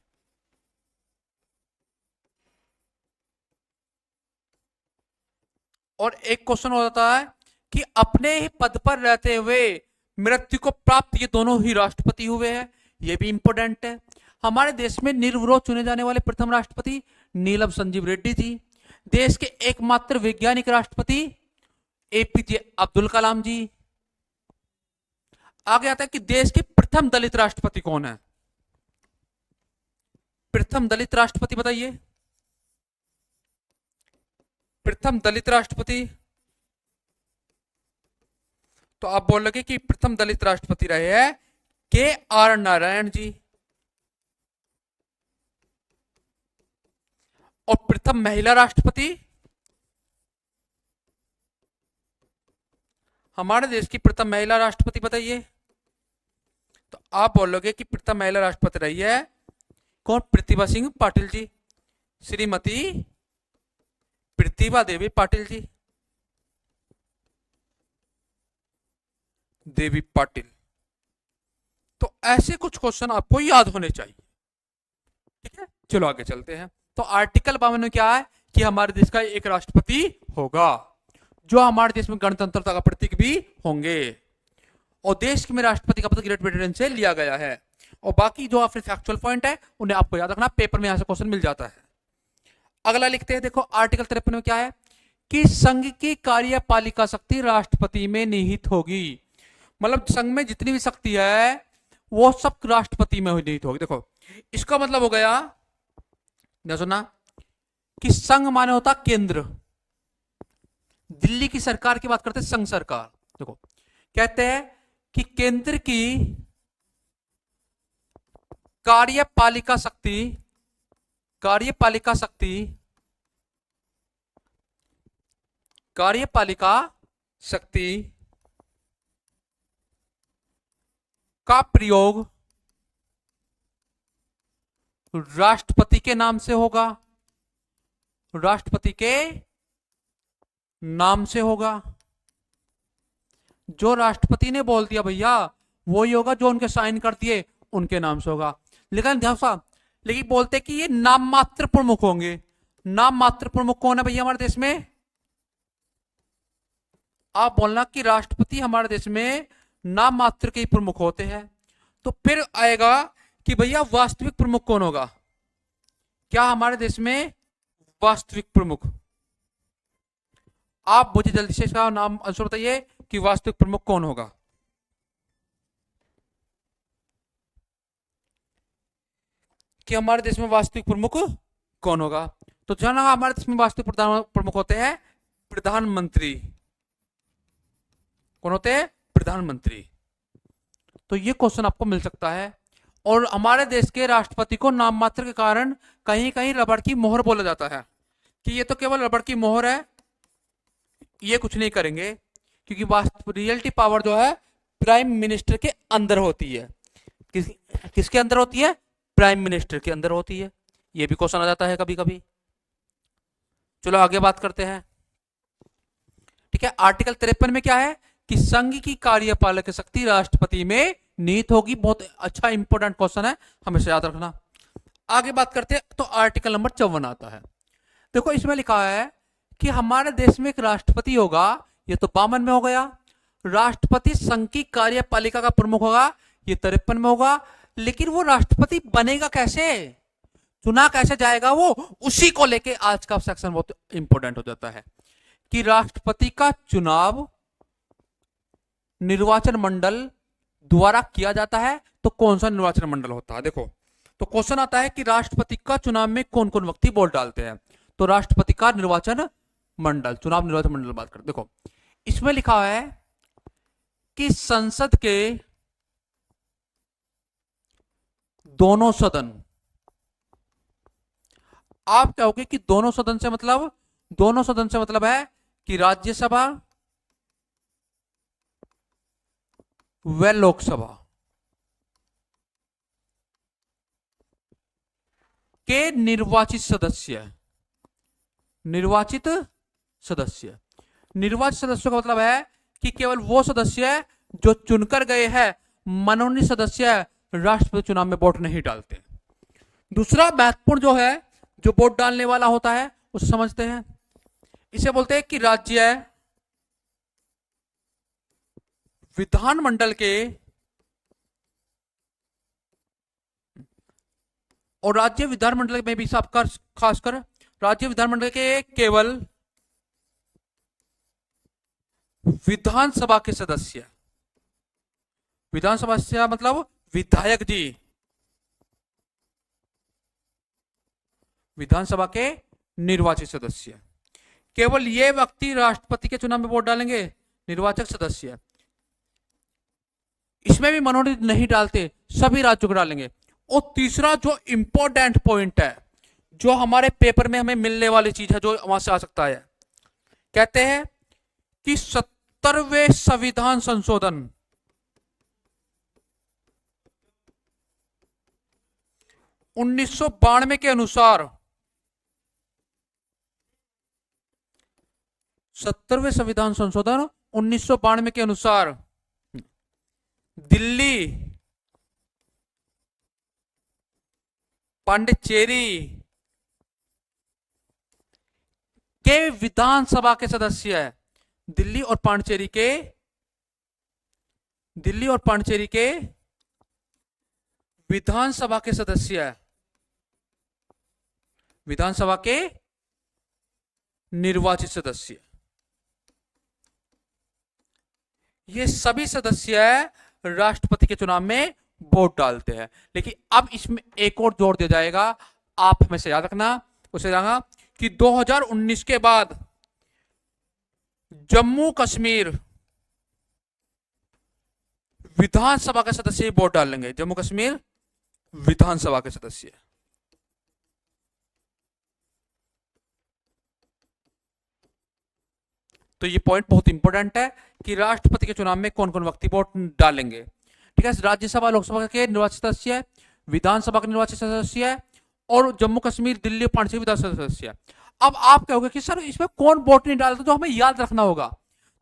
और एक क्वेश्चन हो जाता है कि अपने ही पद पर रहते हुए मृत्यु को प्राप्त ये दोनों ही राष्ट्रपति हुए हैं, ये भी इंपॉर्टेंट है। हमारे देश में निर्विरोध चुने जाने वाले प्रथम राष्ट्रपति नीलम संजीव रेड्डी जी। देश के एकमात्र वैज्ञानिक राष्ट्रपति एपीजे अब्दुल कलाम जी। आगे आता है कि देश के प्रथम दलित राष्ट्रपति कौन है, प्रथम दलित राष्ट्रपति बताइए, प्रथम दलित राष्ट्रपति। तो आप बोल लगे कि प्रथम दलित राष्ट्रपति रहे हैं के आर नारायण जी। और प्रथम महिला राष्ट्रपति, हमारे देश की प्रथम महिला राष्ट्रपति बताइए। तो आप बोलोगे कि प्रथम महिला राष्ट्रपति रही है कौन, प्रतिभा सिंह पाटिल जी, श्रीमती प्रतिभा देवी पाटिल जी, देवी पाटिल। तो ऐसे कुछ क्वेश्चन आपको याद होने चाहिए। ठीक है, चलो आगे चलते हैं। तो आर्टिकल 52 में क्या है कि हमारे देश का एक राष्ट्रपति होगा, जो हमारे देश में गणतंत्रता का प्रतीक भी होंगे, और देश में राष्ट्रपति का पद ग्रेट ब्रिटेन से लिया गया है। और बाकी जो आपने फैक्चुअल पॉइंट है उन्हें आपको याद रखना, पेपर में यहां से क्वेश्चन मिल जाता है। अगला लिखते हैं, देखो आर्टिकल 53 में क्या है कि संघ की कार्यपालिका शक्ति राष्ट्रपति में निहित होगी। मतलब संघ में जितनी भी शक्ति है वो सब राष्ट्रपति में निहित होगी। देखो इसका मतलब हो गया, सुना कि संघ माने होता केंद्र, दिल्ली की सरकार की बात करते हैं संघ सरकार। देखो कहते हैं कि केंद्र की कार्यपालिका शक्ति, कार्यपालिका शक्ति, कार्यपालिका शक्ति का प्रयोग राष्ट्रपति के नाम से होगा, राष्ट्रपति के नाम से होगा। जो राष्ट्रपति ने बोल दिया भैया वो ही होगा, जो उनके साइन कर दिए उनके नाम से होगा। लेकिन ध्यान सा, लेकिन बोलते कि ये नाम मात्र प्रमुख होंगे। नाम मात्र प्रमुख कौन है भैया हमारे देश में? आप बोलना कि राष्ट्रपति हमारे देश में नाम मात्र के ही प्रमुख होते हैं। तो फिर आएगा कि भैया वास्तविक प्रमुख कौन होगा? क्या हमारे देश में वास्तविक प्रमुख? आप मुझे जल्दी से इसका नाम आंसर बताइए कि वास्तविक प्रमुख कौन होगा? कि हमारे देश में वास्तविक प्रमुख कौन होगा? तो जाना हमारे देश में वास्तविक प्रमुख होते हैं प्रधानमंत्री। कौन होते हैं? प्रधानमंत्री। तो ये क्वेश्चन आपको मिल सकता है। और हमारे देश के राष्ट्रपति को नाम मात्र के कारण कहीं कहीं रबड़ की मोहर बोला जाता है कि ये तो केवल रबड़ की मोहर है, ये कुछ नहीं करेंगे, क्योंकि रियलिटी पावर जो है प्राइम मिनिस्टर के अंदर होती है। किसके अंदर होती है? प्राइम मिनिस्टर के अंदर होती है। ये भी क्वेश्चन आ जाता है कभी कभी। चलो आगे बात करते हैं। ठीक है, आर्टिकल 53 में क्या है कि संघ की कार्यपालक शक्ति राष्ट्रपति में निहित होगी। बहुत अच्छा इंपॉर्टेंट क्वेश्चन है, हमेशा याद रखना। आगे बात करते हैं तो आर्टिकल नंबर 54 आता है। देखो इसमें लिखा है कि हमारे देश में एक राष्ट्रपति होगा, ये तो 52 में हो गया। राष्ट्रपति संघ की कार्यपालिका का प्रमुख होगा, ये 53 में होगा। लेकिन वो राष्ट्रपति बनेगा कैसे, चुना कैसे जाएगा, वो उसी को लेके आज का सेक्शन बहुत इंपॉर्टेंट हो जाता है कि राष्ट्रपति का चुनाव निर्वाचन मंडल द्वारा किया जाता है। तो कौन सा निर्वाचन मंडल होता है? देखो तो क्वेश्चन आता है कि राष्ट्रपति का चुनाव में कौन कौन व्यक्ति वोट डालते हैं। तो राष्ट्रपति का निर्वाचन मंडल, चुनाव निर्वाचन मंडल बात करते। देखो इसमें लिखा है कि संसद के दोनों सदन। आप कहोगे कि दोनों सदन से मतलब? दोनों सदन से मतलब है कि राज्यसभा व लोकसभा के निर्वाचित सदस्य। निर्वाचित सदस्य, निर्वाचित सदस्यों का मतलब है कि केवल वो सदस्य जो चुनकर गए हैं, मनोनीत सदस्य राष्ट्रपति चुनाव में वोट नहीं डालते। दूसरा महत्वपूर्ण जो है, जो वोट डालने वाला होता है, उसे समझते हैं। इसे बोलते हैं कि राज्य विधानमंडल के और राज्य विधानमंडल में भी सबका खासकर राज्य विधानमंडल के केवल विधानसभा के सदस्य। विधानसभा से मतलब विधायक जी, विधानसभा के निर्वाचित सदस्य, केवल ये व्यक्ति राष्ट्रपति के चुनाव में वोट डालेंगे, निर्वाचक सदस्य। इसमें भी मनोनीत नहीं डालते, सभी राज्यों को डालेंगे। और तीसरा जो इंपॉर्टेंट पॉइंट है, जो हमारे पेपर में हमें मिलने वाली चीज है, जो वहां से आ सकता है, कहते हैं कि 70वें संविधान संशोधन 1992 के अनुसार, 70वें संविधान संशोधन 1992 के अनुसार दिल्ली, पांडिचेरी के विधानसभा के सदस्य है। दिल्ली और पांडिचेरी के विधानसभा के सदस्य है, विधानसभा के निर्वाचित सदस्य। ये सभी सदस्य राष्ट्रपति के चुनाव में वोट डालते हैं। लेकिन अब इसमें एक और जोड़ दिया जाएगा, आप हमेशा याद रखना, उसे जाना कि 2019 के बाद जम्मू कश्मीर विधानसभा के सदस्य वोट डालेंगे। जम्मू कश्मीर विधानसभा के सदस्य। तो ये पॉइंट बहुत इंपॉर्टेंट है कि राष्ट्रपति के चुनाव में कौन कौन व्यक्ति वोट डालेंगे। ठीक है, राज्यसभा लोकसभा के निर्वाचित सदस्य है, विधानसभा के निर्वाचित सदस्य है, और जम्मू कश्मीर दिल्ली पांचवी विधानसभा सदस्य है। अब आप कहोगे कि सर इसमें कौन वोट नहीं डालता, जो हमें याद रखना होगा।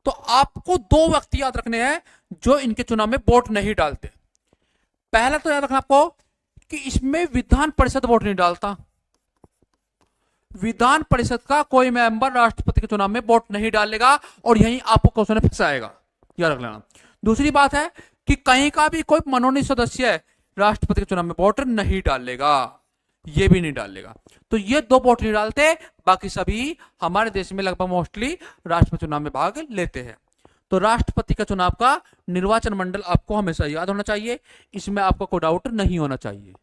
तो आपको दो व्यक्ति याद रखने हैं जो इनके चुनाव में वोट नहीं डालते। पहला तो याद रखना आपको कि इसमें विधान परिषद वोट नहीं डालता। विधान परिषद का कोई मेंबर राष्ट्रपति के चुनाव में वोट नहीं डालेगा और यही आपको क्वेश्चन में फंसाएगा, याद रख लेना। दूसरी बात है कि कहीं का भी कोई मनोनीत सदस्य राष्ट्रपति के चुनाव में वोट नहीं डालेगा, ये भी नहीं डालेगा। तो ये दो वोट नहीं डालते, बाकी सभी हमारे देश में लगभग मोस्टली राष्ट्रपति चुनाव में भाग लेते हैं। तो राष्ट्रपति का चुनाव का निर्वाचन मंडल आपको हमेशा याद होना चाहिए, इसमें आपको कोई डाउट नहीं होना चाहिए।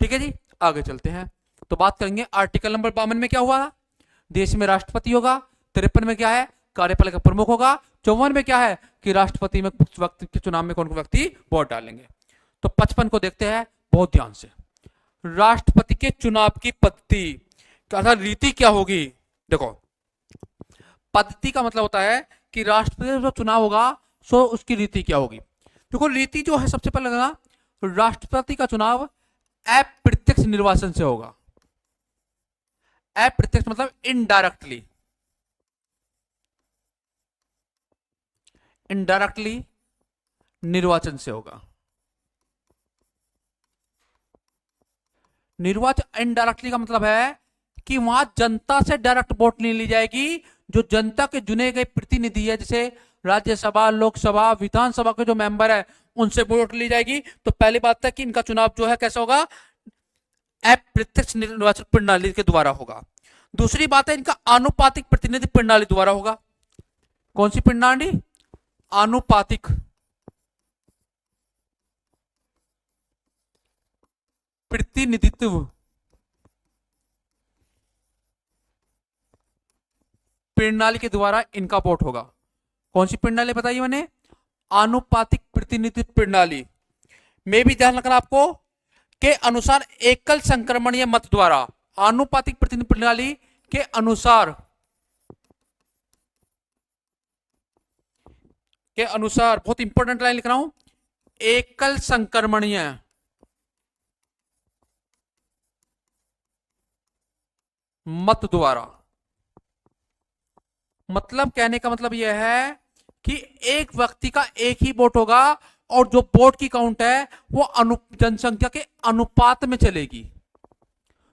ठीक है जी, आगे चलते हैं। तो बात करेंगे आर्टिकल नंबर 52 में क्या हुआ, देश में राष्ट्रपति होगा। 53 में क्या है, कार्यपालिका प्रमुख होगा। 54 में क्या है कि राष्ट्रपति में वक्त के चुनाव में कौन कौन व्यक्ति वोट डालेंगे। तो 55 को देखते हैं बहुत ध्यान से। राष्ट्रपति के चुनाव की पद्धति अर्थात रीति क्या होगी। देखो, पद्धति का मतलब होता है कि राष्ट्रपति का जो चुनाव होगा सो उसकी रीति क्या होगी। देखो, रीति जो है सबसे पहले लगना, राष्ट्रपति का चुनाव अप्रत्यक्ष निर्वाचन से होगा। अप्रत्यक्ष मतलब इनडायरेक्टली, इनडायरेक्टली निर्वाचन से होगा। निर्वाचन इनडायरेक्टली का मतलब है कि वहां जनता से डायरेक्ट वोट नहीं ली जाएगी। जो जनता के चुने गए प्रतिनिधि है, जैसे राज्यसभा, लोकसभा, विधानसभा के जो मेंबर है, उनसे वोट ली जाएगी। तो पहली बात है कि इनका चुनाव जो है कैसा होगा, अप्रत्यक्ष निर्वाचन प्रणाली के द्वारा होगा। दूसरी बात है इनका आनुपातिक प्रतिनिधि प्रणाली द्वारा होगा। कौन सी प्रणाली, आनुपातिक प्रतिनिधित्व प्रणाली के द्वारा इनका वोट होगा। कौन सी प्रणाली बताइए मैंने, आनुपातिक प्रतिनिधित्व प्रणाली में भी ध्यान रखना आपको के अनुसार एकल संक्रमणीय मत द्वारा, आनुपातिक प्रतिनिधित्व प्रणाली के अनुसार बहुत इंपॉर्टेंट लाइन लिख रहा हूं, एकल संक्रमणीय मत द्वारा। मतलब कहने का मतलब यह है कि एक व्यक्ति का एक ही वोट होगा और जो वोट की काउंट है वो जनसंख्या के अनुपात में चलेगी।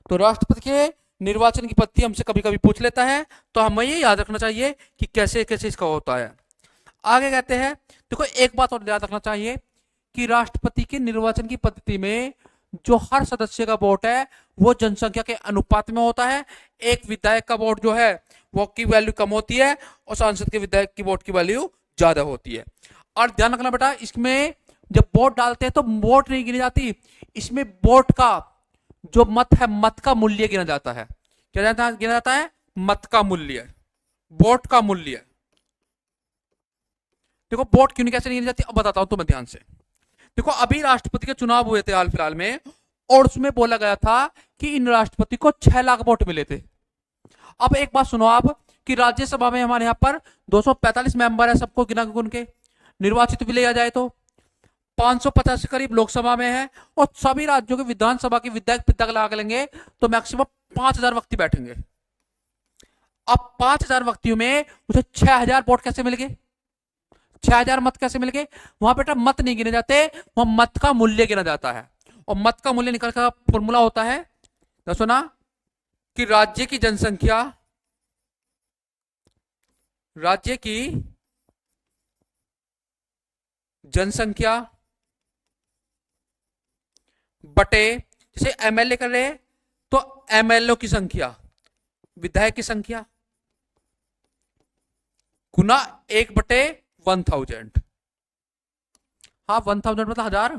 तो राष्ट्रपति के निर्वाचन की पद्धति हमसे कभी कभी पूछ लेता है, तो हमें ये याद रखना चाहिए कि कैसे कैसे इसका होता है। आगे कहते हैं, देखो एक बात और याद रखना चाहिए कि राष्ट्रपति के निर्वाचन की पद्धति में जो हर सदस्य का वोट है वो जनसंख्या के अनुपात में होता है। एक विधायक का वोट जो है वो की वैल्यू कम होती है और सांसद के विधायक की वोट की वैल्यू ज्यादा होती है। और ध्यान रखना बेटा, इसमें जब वोट डालते हैं तो वोट नहीं गिनी जाती, इसमें वोट का जो मत है, मत का मूल्य गिना जाता है। क्या गिना जाता है, मत का मूल्य, वोट का मूल्य। देखो वोट क्यों नहीं कैसे नहीं गिनी जाती, अब बताता हूं तुम्हें ध्यान से। देखो अभी राष्ट्रपति के चुनाव हुए थे हाल फिलहाल में, और उसमें बोला गया था कि इन राष्ट्रपति को 6 लाख वोट मिले थे। अब एक बात सुनो आप कि राज्यसभा में हमारे यहाँ पर 245 मेंबर है, सबको गिना गुन के निर्वाचित भी लिया जाए तो 550 के करीब लोकसभा में है, और सभी राज्यों के विधानसभा के विधायक पिताक लगा लेंगे तो मैक्सिमम 5000 व्यक्ति बैठेंगे। अब 5000 व्यक्तियों में उसे 6000 वोट कैसे मिल गए, 6000 मत कैसे मिल गए। वहां बेटा मत नहीं गिने जाते, वहां मत का मूल्य गिना जाता है, और मत का मूल्य निकल का फॉर्मूला होता है, तो सुना कि राज्य की जनसंख्या, राज्य की जनसंख्या बटे, जैसे एमएलए कर रहे हैं तो एमएलए की संख्या, विधायक की संख्या गुना 1/1000। हाँ 1000 मतलब 1000।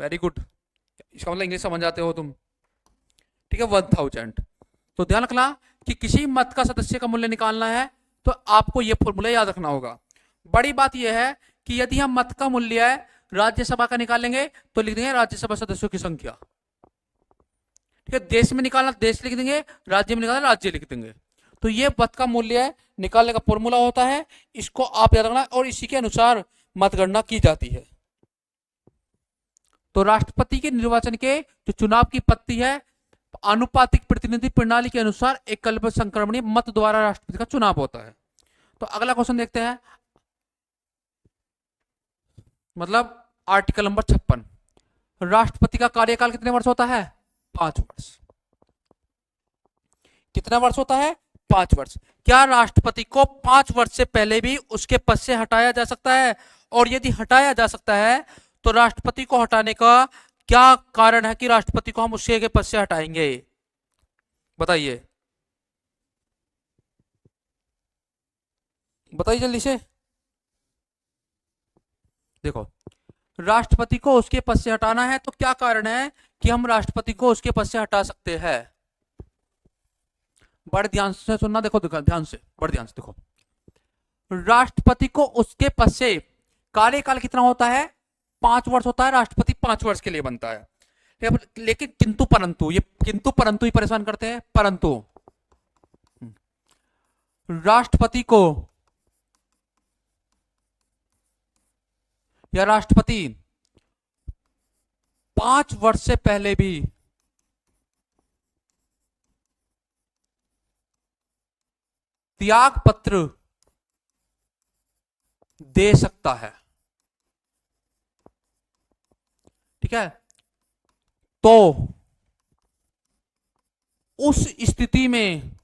वेरी गुड, इसका मतलब इंग्लिश समझ जाते हो तुम, ठीक है 1000। तो ध्यान रखना कि किसी मत का सदस्य का मूल्य निकालना है तो आपको यह फॉर्मूला याद रखना होगा। बड़ी बात यह है कि यदि हम मत का मूल्य है राज्यसभा का निकालेंगे तो लिख देंगे राज्यसभा सदस्यों की संख्या, ठीक है। देश में निकालना देश लिख देंगे, राज्य में निकालना राज्य लिख देंगे। तो ये मत का मूल्य निकालने का फॉर्मूला होता है, इसको आप याद रखना, और इसी के अनुसार मतगणना की जाती है। तो राष्ट्रपति के निर्वाचन के जो चुनाव की पद्धति है, आनुपातिक प्रतिनिधि प्रणाली के अनुसार एकल संक्रमणीय मत द्वारा राष्ट्रपति का चुनाव होता है। तो अगला क्वेश्चन देखते हैं, मतलब आर्टिकल नंबर 56, राष्ट्रपति का कार्यकाल कितने वर्ष होता है? 5 वर्ष। कितना वर्ष होता है? 5 वर्ष। क्या राष्ट्रपति को 5 वर्ष से पहले भी उसके पद से हटाया जा सकता है? और यदि हटाया जा सकता है तो राष्ट्रपति को हटाने का क्या कारण है कि राष्ट्रपति को हम उसके पद से हटाएंगे? बताइए, बताइए जल्दी से। देखो, राष्ट्रपति को उसके पद से हटाना है तो क्या कारण है कि हम राष्ट्रपति को उसके पद से हटा सकते हैं? बड़े ध्यान से सुनना, देखो ध्यान से, बड़े ध्यान से देखो। राष्ट्रपति को उसके पद से कार्यकाल कितना होता है? 5 वर्ष होता है। राष्ट्रपति 5 वर्ष के लिए बनता है। लेकिन किंतु परंतु, ये किंतु परंतु ही परेशान करते हैं। परंतु राष्ट्रपति को या राष्ट्रपति 5 वर्ष से पहले भी त्याग पत्र दे सकता है। ठीक है, तो उस स्थिति में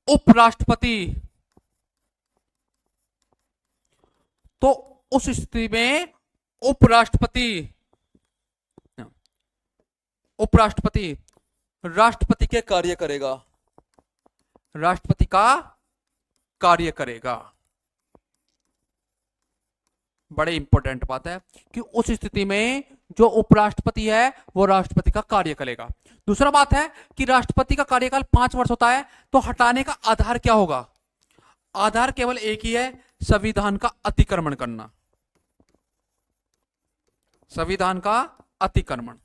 उपराष्ट्रपति राष्ट्रपति के कार्य करेगा। राष्ट्रपति का कार्य करेगा। बड़े इंपॉर्टेंट बात है कि उस स्थिति में जो उपराष्ट्रपति है वो राष्ट्रपति का कार्य करेगा। दूसरा बात है कि राष्ट्रपति का कार्यकाल 5 वर्ष होता है, तो हटाने का आधार क्या होगा? आधार केवल एक ही है, संविधान का अतिक्रमण करना। संविधान का अतिक्रमण।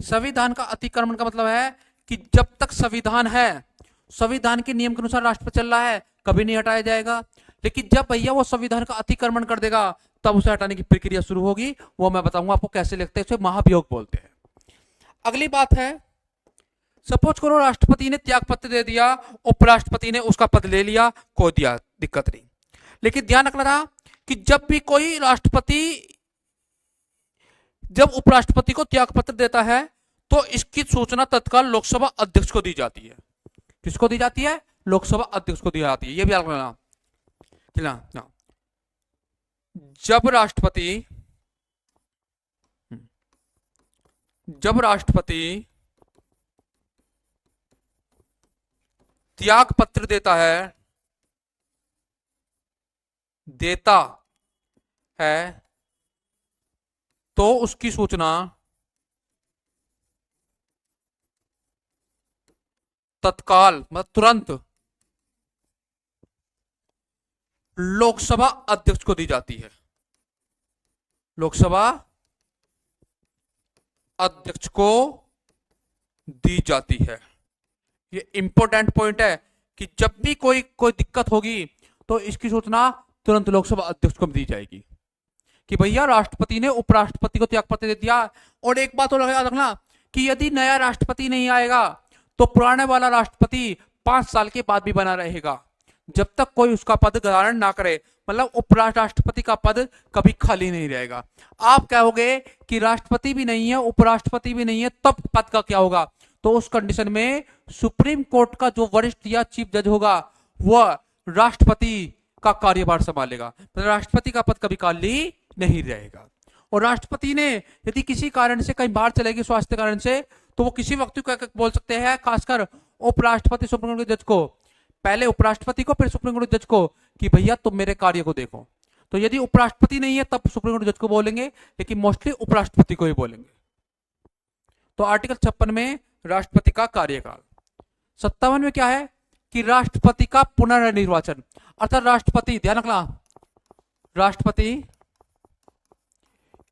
संविधान का अतिक्रमण का मतलब है कि जब तक संविधान है, संविधान के नियम के अनुसार राष्ट्रपति चल रहा है, कभी नहीं हटाया जाएगा। लेकिन जब भैया वो संविधान का अतिक्रमण कर देगा तब उसे हटाने की प्रक्रिया शुरू होगी। वो मैं बताऊंगा आपको कैसे लिखते हैं, उसे महाभियोग बोलते हैं। अगली बात है, सपोज करो राष्ट्रपति ने त्याग पत्र दे दिया, उपराष्ट्रपति ने उसका पद ले लिया, कोई दिया दिक्कत नहीं। लेकिन ध्यान रखना था कि जब भी कोई राष्ट्रपति जब उपराष्ट्रपति को त्याग पत्र देता है तो इसकी सूचना तत्काल लोकसभा अध्यक्ष को दी जाती है। किसको दी जाती है? लोकसभा अध्यक्ष को दी जाती है। यह भी याद रखना। जब राष्ट्रपति त्याग पत्र देता है तो उसकी सूचना तत्काल मतलब तुरंत लोकसभा अध्यक्ष को दी जाती है। लोकसभा अध्यक्ष को दी जाती है। ये इंपॉर्टेंट पॉइंट है कि जब भी कोई दिक्कत होगी तो इसकी सूचना तुरंत लोकसभा अध्यक्ष को दी जाएगी कि भैया राष्ट्रपति ने उपराष्ट्रपति को त्यागपत्र दे दिया। और एक बात और याद रखना कि यदि नया राष्ट्रपति नहीं आएगा तो पुराने वाला राष्ट्रपति 5 साल के बाद भी बना रहेगा, जब तक कोई उसका पद धारण ना करे। मतलब उपराष्ट्रपति का पद कभी खाली नहीं रहेगा। आप कहोगे कि राष्ट्रपति भी नहीं है, उपराष्ट्रपति भी नहीं है, तब पद का क्या होगा? तो उस कंडीशन में सुप्रीम कोर्ट का जो वरिष्ठ या चीफ जज होगा वह राष्ट्रपति का कार्यभार संभालेगा। तो राष्ट्रपति का पद कभी खाली नहीं रहेगा। और राष्ट्रपति ने यदि किसी कारण से कहीं बाहर चलेगी, स्वास्थ्य कारण से, तो वो किसी वक्त बोल सकते हैं, खासकर उपराष्ट्रपति सुप्रीम कोर्ट जज को, पहले उपराष्ट्रपति को फिर सुप्रीम कोर्ट जज को, कि भैया तुम मेरे कार्य को देखो। तो यदि उपराष्ट्रपति नहीं है तब सुप्रीम कोर्ट जज को बोलेंगे, लेकिन मोस्टली उपराष्ट्रपति को ही बोलेंगे। तो आर्टिकल 56 में राष्ट्रपति का कार्यकाल। 57 में क्या है कि राष्ट्रपति का पुनर्निर्वाचन, अर्थात राष्ट्रपति, ध्यान रखना, राष्ट्रपति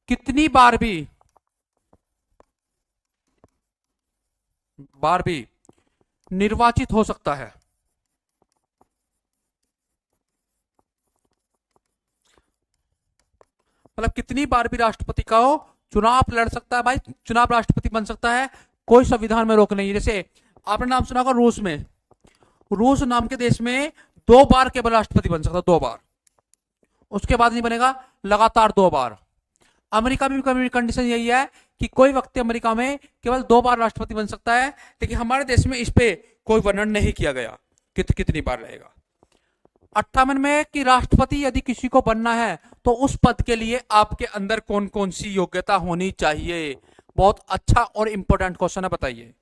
कितनी बार भी निर्वाचित हो सकता है। मतलब कितनी बार भी राष्ट्रपति का चुनाव लड़ सकता है। भाई चुनाव राष्ट्रपति बन सकता है, कोई संविधान में रोक नहीं है। जैसे आपने नाम सुना होगा रूस में, रूस नाम के देश में 2 बार केवल राष्ट्रपति बन सकता, 2 बार, उसके बाद नहीं बनेगा, लगातार 2 बार। अमेरिका में भी कंडीशन यही है कि कोई व्यक्ति अमेरिका में केवल 2 बार राष्ट्रपति बन सकता है, लेकिन हमारे देश में इस पे कोई वर्णन नहीं किया गया कितनी बार रहेगा। 58 में कि राष्ट्रपति यदि किसी को बनना है तो उस पद के लिए आपके अंदर कौन कौन सी योग्यता होनी चाहिए। बहुत अच्छा और इंपॉर्टेंट क्वेश्चन है, बताइए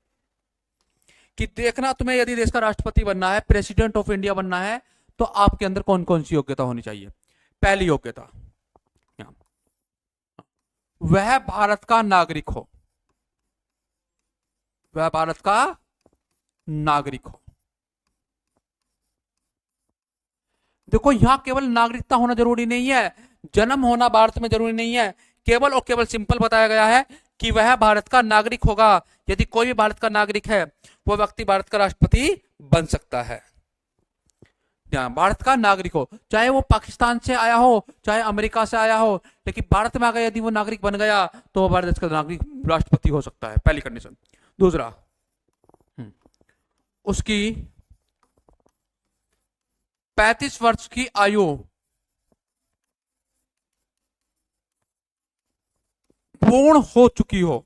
कि देखना तुम्हें यदि देश का राष्ट्रपति बनना है, प्रेसिडेंट ऑफ इंडिया बनना है, तो आपके अंदर कौन कौन सी योग्यता होनी चाहिए। पहली योग्यता, वह भारत का नागरिक हो, वह भारत का नागरिक हो। देखो यहां केवल नागरिकता होना जरूरी नहीं है, जन्म होना भारत में जरूरी नहीं है, केवल और केवल सिंपल बताया गया है कि वह भारत का नागरिक होगा। यदि कोई भी भारत का नागरिक है वो व्यक्ति भारत का राष्ट्रपति बन सकता है। भारत का नागरिक हो, चाहे वो पाकिस्तान से आया हो, चाहे अमेरिका से आया हो, लेकिन भारत में अगर यदि वो नागरिक बन गया तो वो भारत देश का नागरिक राष्ट्रपति हो सकता है, पहली कंडीशन। दूसरा, उसकी 35 वर्ष की आयु पूर्ण हो चुकी हो,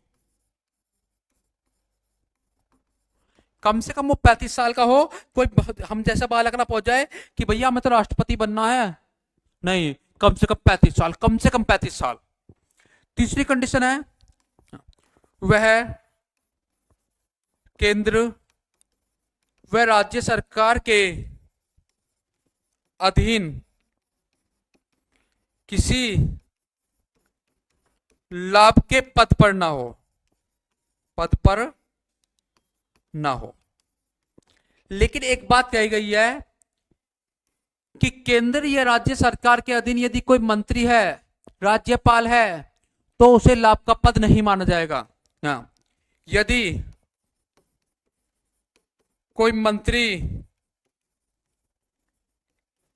कम से कम वो 35 साल का हो। कोई हम जैसा बालक ना पहुंच जाए कि भैया हमें तो राष्ट्रपति बनना है, नहीं, कम से कम 35 साल, कम से कम 35 साल। तीसरी कंडीशन है, वह केंद्र व राज्य सरकार के अधीन किसी लाभ के पद पर ना हो, पद पर ना हो। लेकिन एक बात कही गई है कि केंद्र या राज्य सरकार के अधीन यदि कोई मंत्री है, राज्यपाल है, तो उसे लाभ का पद नहीं माना जाएगा। यदि कोई मंत्री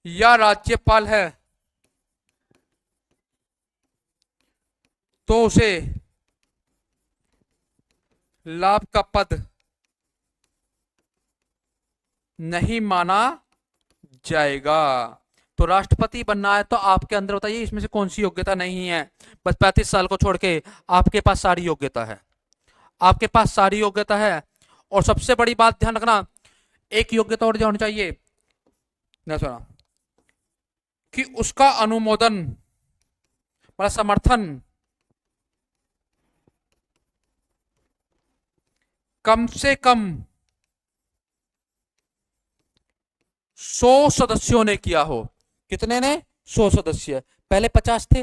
या राज्यपाल है तो उसे लाभ का पद नहीं माना जाएगा। तो राष्ट्रपति बनना है तो आपके अंदर बताइए इसमें से कौन सी योग्यता नहीं है। बस 35 साल को छोड़ के आपके पास सारी योग्यता है, आपके पास सारी योग्यता है। और सबसे बड़ी बात ध्यान रखना, एक योग्यता और होनी चाहिए ना, सुना कि उसका अनुमोदन मतलब समर्थन कम से कम 100 सदस्यों ने किया हो। कितने ने? 100 सदस्य। पहले 50 थे,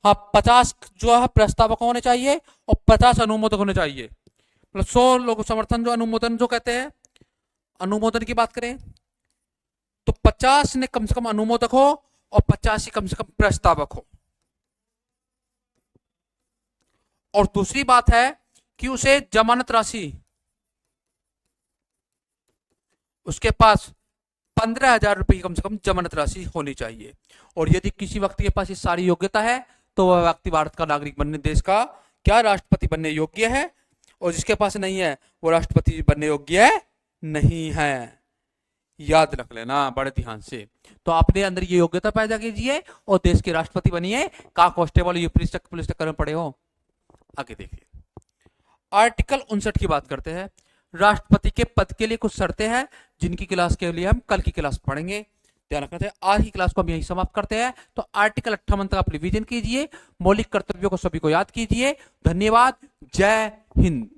हाँ 50 जो है प्रस्तावक होने चाहिए और 50 अनुमोदक होने चाहिए। मतलब 100 लोग समर्थन, जो अनुमोदन जो कहते हैं, अनुमोदन की बात करें तो 50 ने कम से कम अनुमोदक हो और 50 ही कम से कम प्रस्तावक हो। और दूसरी बात है कि उसे जमानत राशि, उसके पास 15,000 रुपए की कम से कम जमानत राशि होनी चाहिए। और यदि किसी व्यक्ति के पास ये सारी योग्यता है तो वह व्यक्ति भारत का नागरिक बनने, देश का क्या राष्ट्रपति बनने योग्य है। और जिसके पास नहीं है वो राष्ट्रपति बनने योग्य नहीं है। याद रख लेना बड़े ध्यान से। तो अपने अंदर ये योग्यता पैदा कीजिए और देश के राष्ट्रपति बनिए। का कांस्टेबल ये पुलिस चक्कर में पड़े हो। आगे देखिए, आर्टिकल 59 की बात करते हैं। राष्ट्रपति के पद के लिए कुछ शर्तें हैं जिनकी क्लास के लिए हम कल की क्लास पढ़ेंगे, ध्यान रखना है। आज की क्लास को हम यही समाप्त करते हैं। तो आर्टिकल 58 तक आप रिवीजन कीजिए, मौलिक कर्तव्यों को सभी को याद कीजिए। धन्यवाद, जय हिंद।